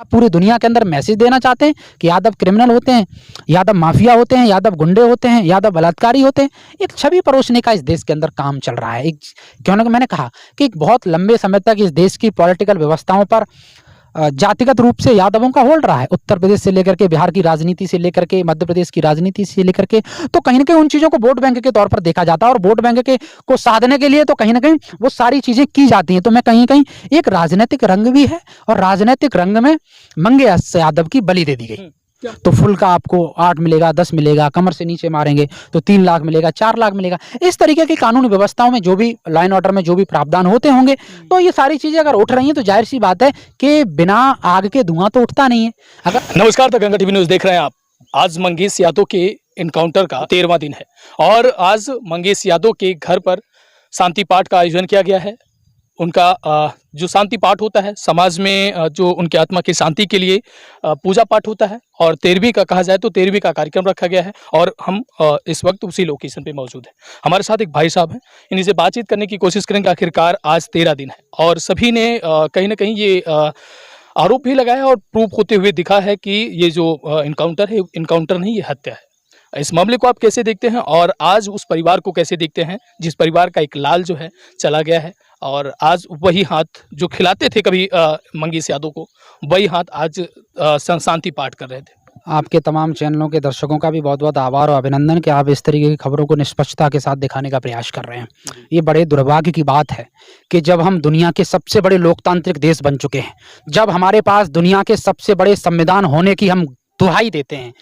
आप पूरी दुनिया के अंदर मैसेज देना चाहते हैं कि यादव क्रिमिनल होते हैं, यादव माफिया होते हैं, यादव गुंडे होते हैं, यादव बलात्कारी होते हैं। एक छवि परोसने का इस देश के अंदर काम चल रहा है। एक क्यों ना मैंने कहा कि एक बहुत लंबे समय तक इस देश की पॉलिटिकल व्यवस्थाओं पर जातिगत रूप से यादवों का होल्ड रहा है। उत्तर प्रदेश से लेकर के बिहार की राजनीति से लेकर के मध्य प्रदेश की राजनीति से लेकर के, तो कहीं ना कहीं उन चीज़ों को वोट बैंक के तौर पर देखा जाता है और वोट बैंक के को साधने के लिए तो कहीं ना कहीं वो सारी चीज़ें की जाती हैं। तो मैं कहीं कहीं एक राजनीतिक रंग भी है और राजनीतिक रंग में मंगे यादव की बलि दे दी गई। तो फुल का आपको 8 मिलेगा, 10 मिलेगा, कमर से नीचे मारेंगे तो 3 लाख मिलेगा, 4 लाख मिलेगा। इस तरीके की कानूनी व्यवस्थाओं में जो भी लाइन ऑर्डर में जो भी प्रावधान होते होंगे, तो ये सारी चीजें अगर उठ रही हैं तो जाहिर सी बात है कि बिना आग के धुआं तो उठता नहीं है। अगर नमस्कार, दंगल टीवी न्यूज देख रहे हैं आप। आज मंगेश यादव के इनकाउंटर का 13वां दिन है और आज मंगेश यादव के घर पर शांति पाठ का आयोजन किया गया है। उनका जो शांति पाठ होता है समाज में, जो उनके आत्मा की शांति के लिए पूजा पाठ होता है और 13वीं का कहा जाए तो 13वीं का कार्यक्रम रखा गया है और हम इस वक्त उसी लोकेशन पे मौजूद हैं। हमारे साथ एक भाई साहब हैं, इन्हीं से बातचीत करने की कोशिश करेंगे। आखिरकार आज 13 दिन है और सभी ने कहीं ना कहीं ये आरोप भी लगाया और प्रूफ होते हुए दिखा है कि ये जो इनकाउंटर है, इनकाउंटर नहीं, ये हत्या है। इस मामले को आप कैसे देखते हैं और आज उस परिवार को कैसे देखते हैं जिस परिवार का एक लाल जो है चला गया है और आज वही हाथ जो खिलाते थे कभी मंगेश यादव को, वही हाथ आज शांति पाठ कर रहे थे। आपके तमाम चैनलों के दर्शकों का भी बहुत बहुत आभार और अभिनंदन कि आप इस तरीके की खबरों को निष्पक्षता के साथ दिखाने का प्रयास कर रहे हैं। ये बड़े दुर्भाग्य की बात है कि जब हम दुनिया के सबसे बड़े लोकतांत्रिक देश बन चुके हैं, जब हमारे पास दुनिया के सबसे बड़े संविधान होने की हम दुहाई देते हैं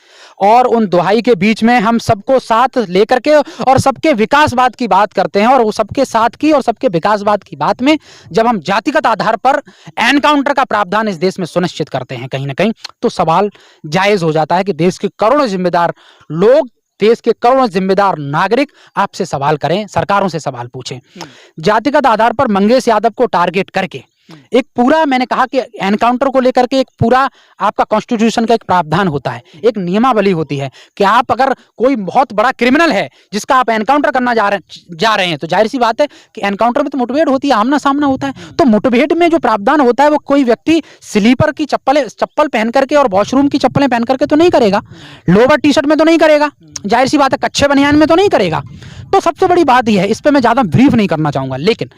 और उन दुहाई के बीच में हम सबको साथ लेकर के और सबके विकासवाद की बात करते हैं और वो सबके साथ की और सबके विकासवाद की बात में जब हम जातिगत आधार पर एनकाउंटर का प्रावधान इस देश में सुनिश्चित करते हैं कहीं ना कहीं, तो सवाल जायज हो जाता है कि देश के करोड़ों जिम्मेदार लोग, देश के करोड़ों जिम्मेदार नागरिक आपसे सवाल करें, सरकारों से सवाल पूछें। जातिगत आधार पर मंगेश यादव को टारगेट करके एक पूरा, मैंने कहा कि एनकाउंटर को लेकर के एक पूरा आपका कॉन्स्टिट्यूशन का एक प्रावधान होता है, एक नियमावली होती है कि आप अगर कोई बहुत बड़ा क्रिमिनल है जिसका आप एनकाउंटर करना जा रहे हैं तो जाहिर सी बात है कि एनकाउंटर में तो मुठभेड़ होती है, आमना सामना होता है। तो मुठभेड़ में जो प्रावधान होता है वो कोई व्यक्ति स्लीपर की चप्पल पहन करके और वॉशरूम की चप्पलें पहन करके तो नहीं करेगा, लोअर टी शर्ट में तो नहीं करेगा, जाहिर सी बात है कच्चे बनियान में तो नहीं करेगा। तो सबसे बड़ी बात यह है, इस पर मैं ज्यादा ब्रीफ नहीं करना चाहूंगा, लेकिन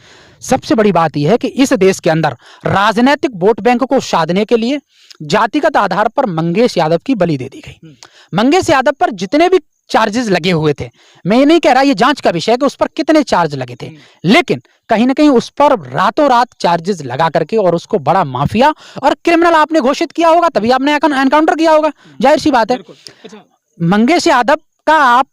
सबसे बड़ी बात यह है कि इस देश के अंदर राजनीतिक वोट बैंक को साधने के लिए जातिगत आधार पर मंगेश यादव की बलि दे दी गई। मंगेश यादव पर जितने भी चार्जेस लगे हुए थे, मैं ये नहीं कह रहा, ये जांच का विषय है कि उस पर कितने चार्ज लगे थे, लेकिन कहीं ना कहीं उस पर रातों रात चार्जेस लगा करके और उसको बड़ा माफिया और क्रिमिनल आपने घोषित किया होगा, तभी आपने एनकाउंटर किया होगा। जाहिर सी बात है मंगेश यादव का आप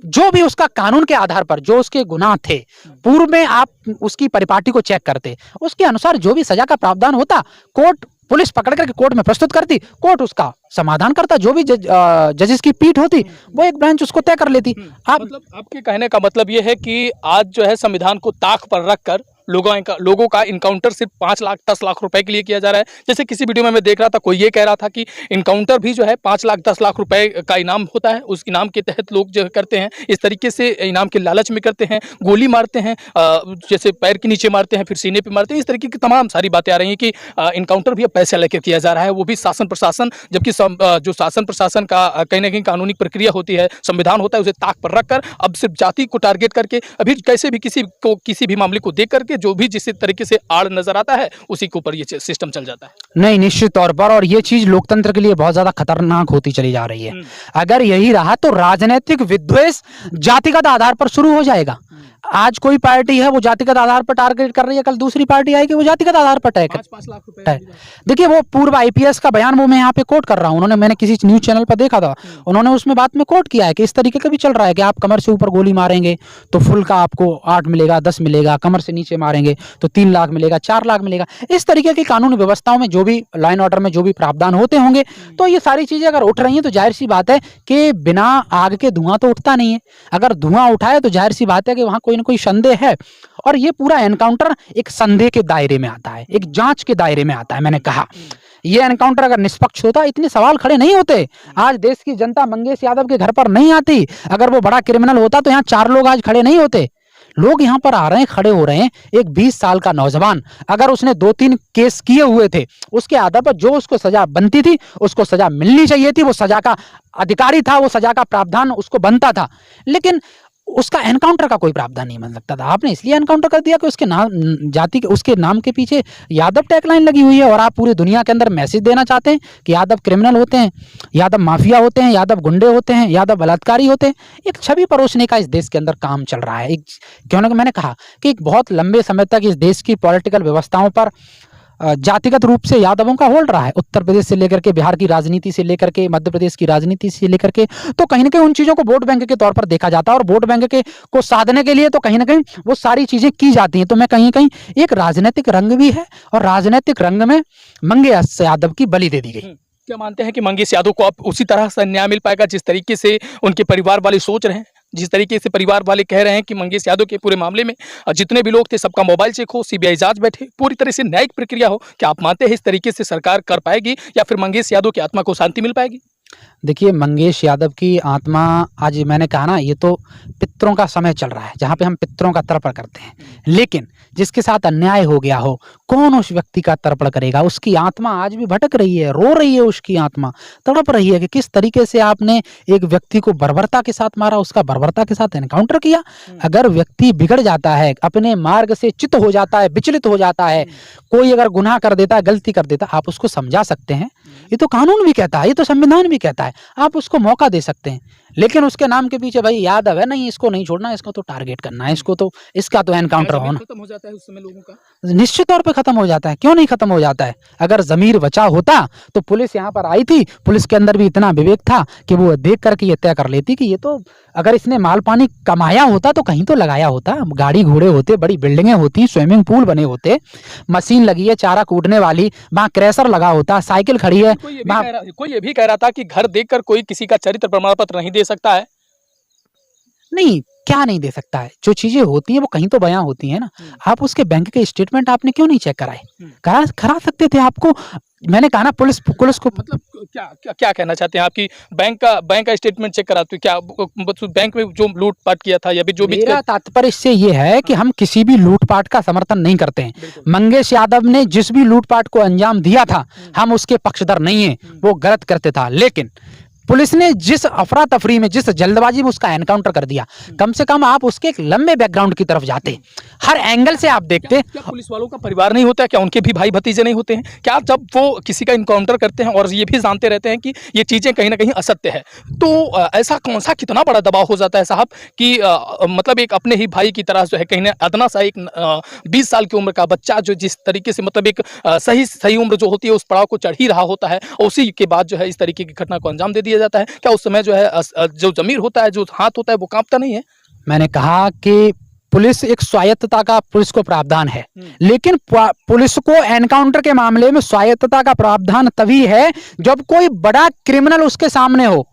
जो भी उसका कानून के आधार पर जो उसके गुनाह थे, पूर्व में आप उसकी परिपाटी को चेक करते, उसके अनुसार जो भी सजा का प्रावधान होता, कोर्ट पुलिस पकड़ करके कोर्ट में प्रस्तुत करती, कोर्ट उसका समाधान करता, जो भी जजेस की पीठ होती वो एक बेंच उसको तय कर लेती। मतलब आपके कहने का मतलब ये है कि आज जो है संविधान को ताक पर रखकर लोगों का इनकाउंटर सिर्फ 5 लाख 10 लाख रुपए के लिए किया जा रहा है। जैसे किसी वीडियो में मैं देख रहा था, कोई ये कह रहा था कि इनकाउंटर भी जो है 5 लाख 10 लाख रुपए का इनाम होता है, उस इनाम के तहत लोग जो करते हैं, इस तरीके से इनाम के लालच में करते हैं, गोली मारते हैं, जैसे पैर के नीचे मारते हैं, फिर सीने पे मारते हैं, इस तरीके की तमाम सारी बातें आ रही हैं कि इनकाउंटर भी अब पैसे लेकर किया जा रहा है, वो भी शासन प्रशासन, जबकि जो शासन प्रशासन का कहीं ना कहीं कानूनी प्रक्रिया होती है, संविधान होता है, उसे ताक पर रखकर अब सिर्फ जाति को टारगेट करके अभी कैसे भी किसी भी मामले को देख करके जो भी जिस तरीके से आड़ नजर आता है उसी के ऊपर ये सिस्टम चल जाता है। नहीं, निश्चित तौर पर, और ये चीज लोकतंत्र के लिए बहुत ज्यादा खतरनाक होती चली जा रही है। अगर यही रहा तो राजनीतिक विद्वेष जातिगत आधार पर शुरू हो जाएगा। आज कोई पार्टी है वो जातिगत आधार पर टारगेट कर रही है, कल दूसरी पार्टी आएगी वो जातिगत आधार पर टैग 5 लाख रुपए। देखिए वो पूर्व आईपीएस का बयान वो मैं यहाँ पे कोट कर रहा हूँ, मैंने किसी न्यूज चैनल पर देखा था, उन्होंने उसमें बात में कोट किया है कि इस तरीके का भी चल रहा है कि आप कमर से ऊपर गोली मारेंगे तो फुल का आपको 8 मिलेगा, 10 मिलेगा, कमर से नीचे मारेंगे तो 3 लाख मिलेगा, 4 लाख मिलेगा। इस तरीके की कानूनी व्यवस्थाओं में जो भी लाइन ऑर्डर में जो भी प्रावधान होते होंगे, तो ये सारी चीजें अगर उठ रही हैं तो जाहिर सी बात है कि बिना आग के धुआं तो उठता नहीं है। अगर धुआं उठाए तो जाहिर सी बात है कि वहां कोई ना कोई संदेह है और ये पूरा एनकाउंटर एक संदेह के दायरे में आता है, एक जांच के दायरे में आता है। मैंने कहा ये एनकाउंटर अगर निष्पक्ष होता इतने सवाल खड़े नहीं होते, आज देश की जनता मंगेश यादव के घर पर नहीं आती, अगर वो बड़ा क्रिमिनल होता तो यहाँ 4 लोग आज खड़े नहीं होते। लोग यहाँ पर आ रहे हैं, खड़े हो रहे हैं। एक 20 साल का नौजवान, अगर उसने 2-3 केस किए हुए थे, उसके आधार पर जो उसको सजा बनती थी, उसको सजा मिलनी चाहिए थी, वो सजा का अधिकारी था, वो सजा का प्रावधान उसको बनता था, लेकिन उसका एनकाउंटर का कोई प्रावधान नहीं बन सकता था। आपने इसलिए एनकाउंटर कर दिया कि उसके नाम, जाति के, उसके नाम के पीछे यादव टैगलाइन लगी हुई है, और आप पूरी दुनिया के अंदर मैसेज देना चाहते हैं कि यादव क्रिमिनल होते हैं, यादव माफिया होते हैं, यादव गुंडे होते हैं, यादव बलात्कारी होते हैं। एक छवि परोसने का इस देश के अंदर काम चल रहा है। एक, क्यों ना, मैंने कहा कि एक बहुत लंबे समय तक इस देश की पॉलिटिकल व्यवस्थाओं पर जातिगत रूप से यादवों का होल्ड रहा है। उत्तर प्रदेश से लेकर के बिहार की राजनीति से लेकर के मध्य प्रदेश की राजनीति से लेकर के, तो कहीं ना कहीं उन चीज़ों को वोट बैंक के तौर पर देखा जाता है, और वोट बैंक के को साधने के लिए तो कहीं ना कहीं वो सारी चीज़ें की जाती हैं। तो मैं कहीं कहीं एक राजनीतिक रंग भी है, और राजनीतिक रंग में मंगेश यादव की बलि दे दी गई। क्या मानते हैं कि मंगेश यादव को अब उसी तरह से न्याय मिल पाएगा जिस तरीके से उनके परिवार वाले सोच रहे हैं, जिस तरीके से परिवार वाले कह रहे हैं कि मंगेश यादव के पूरे मामले में जितने भी लोग थे सबका मोबाइल चेक हो, सीबीआई जांच बैठे, पूरी तरह से न्यायिक प्रक्रिया हो? क्या आप मानते हैं इस तरीके से सरकार कर पाएगी, या फिर मंगेश यादव की आत्मा को शांति मिल पाएगी? देखिए, मंगेश यादव की आत्मा, आज मैंने कहा ना, ये तो पितरों का समय चल रहा है जहाँ पे हम पितरों का तर्पण करते हैं, लेकिन जिसके साथ अन्याय हो गया हो, कौन उस व्यक्ति का तर्पण करेगा? उसकी आत्मा आज भी भटक रही है, रो रही है, उसकी आत्मा तड़प रही है कि किस तरीके से आपने एक व्यक्ति को बर्बरता के साथ मारा, उसका बर्बरता के साथ एनकाउंटर किया। अगर व्यक्ति बिगड़ जाता है, अपने मार्ग से च्युत हो जाता है, विचलित हो जाता है, कोई अगर गुनाह कर देता है, गलती कर देता है, आप उसको समझा सकते हैं। ये तो कानून भी कहता है, ये तो संविधान भी कहता है, आप उसको मौका दे सकते हैं। लेकिन उसके नाम के पीछे भाई यादव है, नहीं, इसको नहीं छोड़ना, इसको तो टारगेट करना है, इसको तो, इसका तो एनकाउंटर होना। खत्म हो जाता है उस समय लोगों का? निश्चित तौर पे खत्म हो जाता है, क्यों नहीं खत्म हो जाता है? अगर जमीर बचा होता तो पुलिस यहाँ पर आई थी, पुलिस के अंदर भी इतना विवेक था कि वो देख करके ये तय कर लेती कि ये तो, अगर इसने माल पानी कमाया होता तो कहीं तो लगाया होता, गाड़ी घोड़े होते, बड़ी बिल्डिंगें होती, स्विमिंग पूल बने होते, मशीन लगी है चारा कूटने वाली, वहाँ क्रेशर लगा होता, साइकिल खड़ी है। कोई ये भी कह रहा था कि घर देखकर कोई किसी का चरित्र प्रमाण पत्र नहीं दे सकता है। नहीं, क्या नहीं दे सकता है? जो चीजें होती हैं वो कहीं तो बयां होती हैं ना। आप उसके बैंक के स्टेटमेंट आपने क्यों नहीं चेक कराए? करा सकते थे। आपको मैंने कहा ना, पुलिस को मतलब क्या क्या क्या कहना चाहते हैं आपकी? बैंक का स्टेटमेंट चेक कराते क्या बैंक में जो लूटपाट किया था, या भी जो भी? मेरा तात्पर्य इससे ये है कि हम किसी भी लूटपाट का समर्थन नहीं करते हैं। मंगेश यादव ने जिस भी लूटपाट को अंजाम दिया था, हम उसके पक्षधर नहीं है, वो गलत करते था। लेकिन पुलिस ने जिस अफरा तफरी में, जिस जल्दबाजी में उसका एनकाउंटर कर दिया, कम से कम आप उसके एक लंबे बैकग्राउंड की तरफ जाते, हर एंगल से आप देखते। क्या पुलिस वालों का परिवार नहीं होता है? क्या उनके भी भाई भतीजे नहीं होते हैं? क्या जब वो किसी का इनकाउंटर करते हैं और ये भी जानते रहते हैं कि ये चीज़ें कहीं ना कहीं असत्य है, तो ऐसा कौन सा कितना बड़ा दबाव हो जाता है साहब कि मतलब एक अपने ही भाई की तरह जो है, कहीं ना अदना सा एक 20 साल की उम्र का बच्चा जो जिस तरीके से, मतलब एक सही उम्र जो होती है उस पड़ाव को चढ़ ही रहा होता है, और उसी के बाद जो है इस तरीके की घटना को अंजाम दे दिया जाता है। क्या उस समय जो है जो जमीर होता है, जो हाथ होता है, वो कांपता नहीं है? मैंने कहा कि पुलिस एक स्वायत्तता का, पुलिस को प्रावधान है, लेकिन पुलिस को एनकाउंटर के मामले में स्वायत्तता का प्रावधान तभी है जब कोई बड़ा क्रिमिनल उसके सामने हो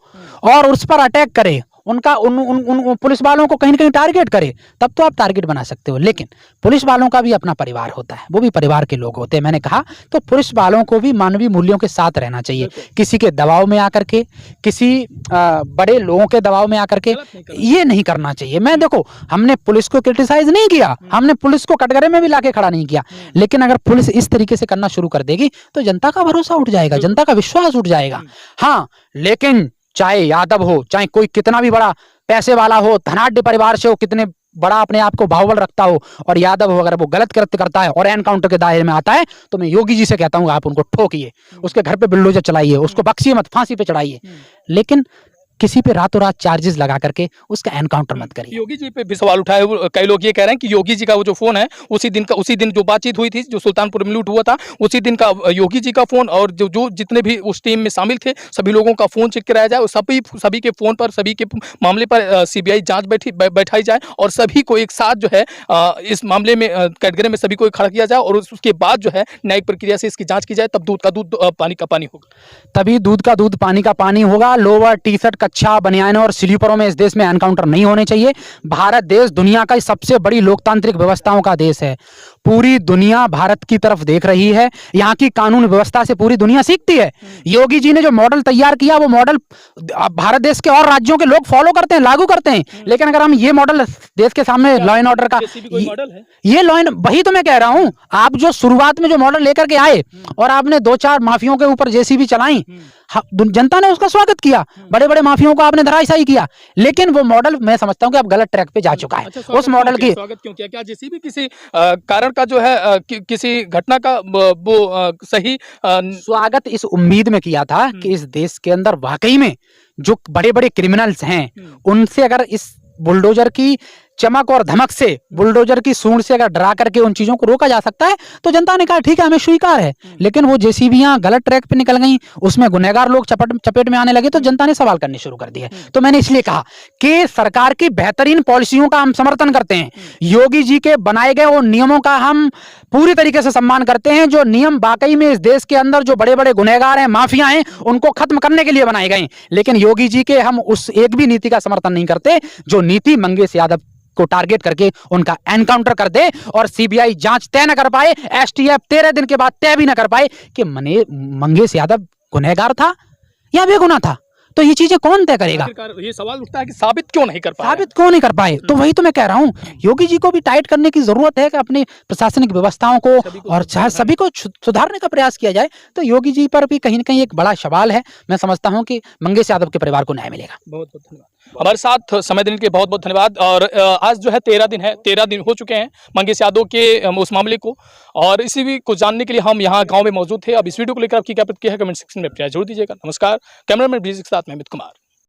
और उस पर अटैक करे, उनका उन पुलिस वालों को कहीं ना कहीं टारगेट करे, तब तो आप टारगेट बना सकते हो। लेकिन पुलिस वालों का भी अपना परिवार होता है, वो भी परिवार के लोग होते हैं। मैंने कहा तो पुलिस वालों को भी मानवीय मूल्यों के साथ रहना चाहिए। किसी के दबाव में आकर के, किसी बड़े लोगों के दबाव में आकर के ये नहीं करना चाहिए। मैं देखो, हमने पुलिस को क्रिटिसाइज नहीं किया, हमने पुलिस को कटघरे में भी लाके खड़ा नहीं किया, लेकिन अगर पुलिस इस तरीके से करना शुरू कर देगी तो जनता का भरोसा उठ जाएगा, जनता का विश्वास उठ जाएगा। हाँ, लेकिन चाहे यादव हो, चाहे कोई कितना भी बड़ा पैसे वाला हो, धनाढ्य परिवार से हो, कितने बड़ा अपने आप को बाहुबल रखता हो, और यादव हो, अगर वो गलत कृत्य करता है और एनकाउंटर के दायरे में आता है, तो मैं योगी जी से कहता हूँ आप उनको ठोकिए, उसके घर पे बुलडोजर चलाइए, उसको बख्शिए मत, फांसी पे चढ़ाइए, लेकिन किसी पे रातों रात चार्जेस लगा करके उसका एनकाउंटर मत करिए। योगी जी पे भी सवाल उठाए, कई लोग ये कह रहे हैं कि योगी जी का वो जो फोन है, उसी दिन जो बातचीत हुई थी, जो सुल्तानपुर में लूट हुआ था, उसी दिन का योगी जी का फोन, और जो जितने भी उस टीम में शामिल थे सभी लोगों का फोन चेक कराया जाए, और सभी के फोन पर, सभी के मामले पर सीबीआई जांच बैठाई जाए, और सभी को एक साथ जो है इस मामले में कटघरे में सभी को खड़ा किया जाए, और उसके बाद जो है न्यायिक प्रक्रिया से इसकी जाँच की जाए, तब दूध का दूध पानी का पानी होगा। तभी दूध का दूध पानी का पानी होगा। लोअर टी शर्ट, कच्छा, बनियानों और स्लीपरों में इस देश में एनकाउंटर नहीं होने चाहिए। भारत देश दुनिया का सबसे बड़ी लोकतांत्रिक व्यवस्थाओं का देश है। पूरी दुनिया भारत की तरफ देख रही है, यहाँ की कानून व्यवस्था से पूरी दुनिया सीखती है। योगी जी ने जो मॉडल तैयार किया वो मॉडल भारत देश के और राज्यों के लोग फॉलो करते हैं, लागू करते हैं। लेकिन अगर हम ये मॉडल देश के सामने लॉ एंड ऑर्डर का, जेसीबी कोई मॉडल है? ये लॉ एंड, वही तो मैं कह रहा हूं, आप जो शुरुआत में जो मॉडल लेकर के आए और आपने 2-4 माफियों के ऊपर जेसीबी चलाई, जनता ने उसका स्वागत किया, बड़े बड़े माफियों को आपने धराशायी किया, लेकिन वो मॉडल मैं समझता हूं कि अब गलत ट्रैक पे जा चुका है। अच्छा, उस मॉडल की स्वागत क्यों किया? क्या जेसीबी किसी कारण का जो है किसी घटना का वो सही स्वागत इस उम्मीद में किया था कि इस देश के अंदर वाकई में जो बड़े बड़े क्रिमिनल्स हैं उनसे अगर इस बुलडोजर की चमक और धमक से, बुलडोजर की सूंड से अगर डरा करके उन चीजों को रोका जा सकता है, तो जनता ने कहा ठीक है, हमें स्वीकार है। लेकिन वो जेसीबीयां गलत ट्रैक पे निकल गई, उसमें गुनहगार लोग चपेट में आने लगे, तो जनता ने सवाल करने शुरू कर दिए। तो मैंने इसलिए कहा कि सरकार की बेहतरीन पॉलिसियों का हम समर्थन करते हैं, योगी जी के बनाए गए उन नियमों का हम पूरी तरीके से सम्मान करते हैं, जो नियम वाकई में इस देश के अंदर जो बड़े बड़े गुनहगार हैं, माफिया हैं, उनको खत्म करने के लिए बनाए गए। लेकिन योगी जी के हम उस एक भी नीति का समर्थन नहीं करते जो नीति मंगेश यादव को टारगेट करके उनका एनकाउंटर कर दे और सीबीआई जांच तय न कर पाए, एसटीएफ 13 दिन के बाद तय भी न कर पाए कि मंगेश यादव गुनहगार था या बेगुनाह था। तो ये चीजें कौन तय करेगा? ये सवाल उठता है कि साबित क्यों नहीं कर पाए? साबित क्यों नहीं कर पाए? तो वही तो मैं कह रहा हूं, योगी जी को भी टाइट करने की जरूरत है कि अपनी प्रशासनिक व्यवस्थाओं को और चाहे सभी को सुधारने का प्रयास किया जाए। तो योगी जी पर भी कहीं ना कहीं एक बड़ा सवाल है। मैं समझता हूं कि मंगेश यादव के परिवार को न्याय मिलेगा। बहुत बहुत धन्यवाद। हमारे साथ समय देने के लिए बहुत बहुत धन्यवाद। और आज जो है 13 दिन है, 13 दिन हो चुके हैं मंगेश यादव के उस मामले को, और इसी भी को जानने के लिए हम यहाँ गाँव में मौजूद थे। अब इस वीडियो को लेकर आपकी क्या प्रतिक्रिया है कमेंट सेक्शन में जरूर दीजिएगा। नमस्कार, कैमरामैन ब्रिज के साथ मैं अमित कुमार।